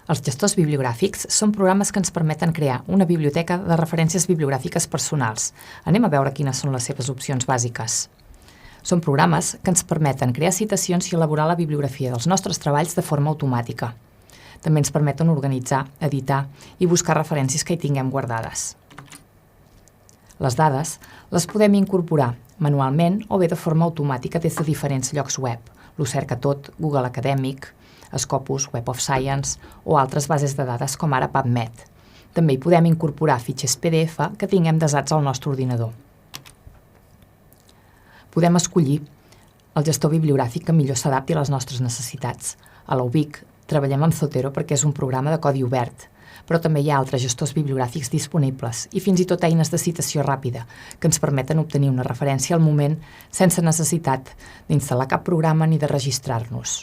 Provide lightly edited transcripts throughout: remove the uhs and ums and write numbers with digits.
Els gestors bibliogràfics són programes que ens permeten crear una biblioteca de referències bibliogràfiques personals. Anem a veure quines són les seves opcions bàsiques. Són programes que ens permeten crear citacions i elaborar la bibliografia dels nostres treballs de forma automàtica. També ens permeten organitzar, editar i buscar referències que hi tinguem guardades. Les dades les podem incorporar manualment o bé de forma automàtica des de diferents llocs web, l'Ho-Cerca-Tot, Google Acadèmic, Scopus, Web of Science o altres bases de dades com ara PubMed. També hi podem incorporar fitxers PDF que tinguem desats al nostre ordinador. Podem escollir el gestor bibliogràfic que millor s'adapti a les nostres necessitats. A la UBIC treballem amb Zotero perquè és un programa de codi obert, però també hi ha altres gestors bibliogràfics disponibles i fins i tot eines de citació ràpida que ens permeten obtenir una referència al moment sense necessitat d'instal·lar cap programa ni de registrar-nos.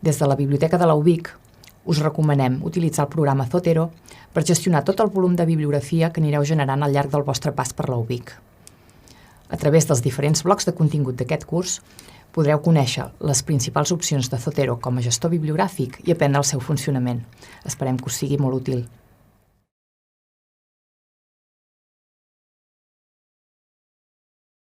Des de la biblioteca de la UBIC us recomanem utilitzar el programa Zotero per gestionar tot el volum de bibliografia que anireu generant al llarg del vostre pas per la UBIC. A través dels diferents blocs de contingut d'aquest curs podreu conèixer les principals opcions de Zotero com a gestor bibliogràfic i aprendre el seu funcionament. Esperem que us sigui molt útil.